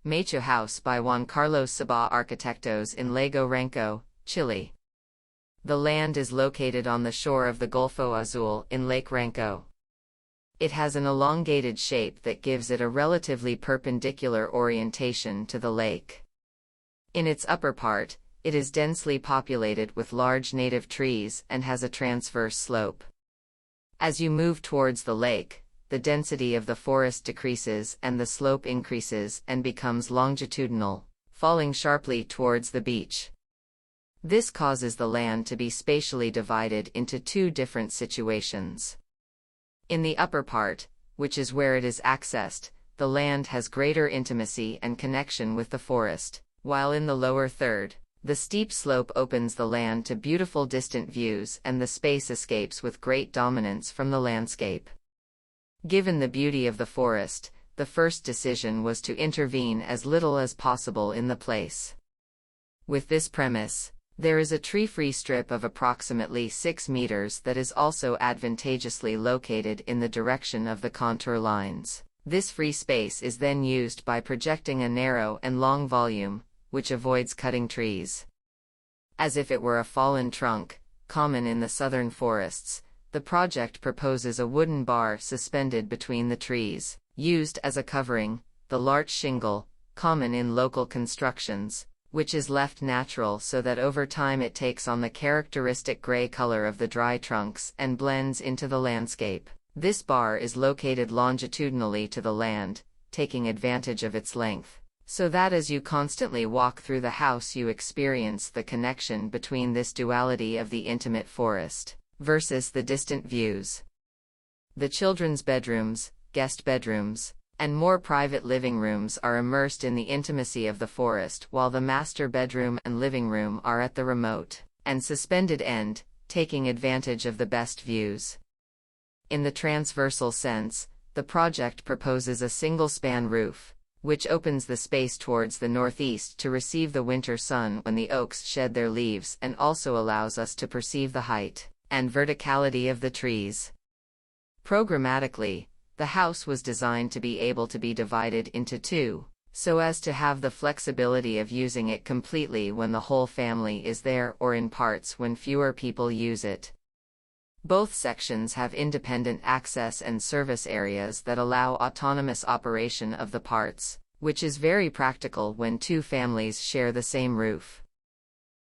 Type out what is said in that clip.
Maytue House by Juan Carlos Sabbagh Arquitectos in LAGO RANCO, Chile. The land is located on the shore of the Golfo Azul in Lake Ranco. It has an elongated shape that gives it a relatively perpendicular orientation to the lake. In its upper part, it is densely populated with large native trees and has a transverse slope. As you move towards the lake, the density of the forest decreases and the slope increases and becomes longitudinal, falling sharply towards the beach. This causes the land to be spatially divided into two different situations. In the upper part, which is where it is accessed, the land has greater intimacy and connection with the forest, while in the lower third, the steep slope opens the land to beautiful distant views and the space escapes with great dominance from the landscape. Given the beauty of the forest, the first decision was to intervene as little as possible in the place. With this premise, there is a tree-free strip of approximately 6 meters that is also advantageously located in the direction of the contour lines. This free space is then used by projecting a narrow and long volume, which avoids cutting trees. As if it were a fallen trunk, common in the southern forests, the project proposes a wooden bar suspended between the trees, used as a covering, the larch shingle, common in local constructions, which is left natural so that over time it takes on the characteristic gray color of the dry trunks and blends into the landscape. This bar is located longitudinally to the land, taking advantage of its length, so that as you constantly walk through the house you experience the connection between this duality of the intimate forest versus the distant views. The children's bedrooms, guest bedrooms, and more private living rooms are immersed in the intimacy of the forest, while the master bedroom and living room are at the remote and suspended end, taking advantage of the best views. In the transversal sense, the project proposes a single-span roof, which opens the space towards the northeast to receive the winter sun when the oaks shed their leaves and also allows us to perceive the height and verticality of the trees. Programmatically, the house was designed to be able to be divided into two, so as to have the flexibility of using it completely when the whole family is there or in parts when fewer people use it. Both sections have independent access and service areas that allow autonomous operation of the parts, which is very practical when two families share the same roof.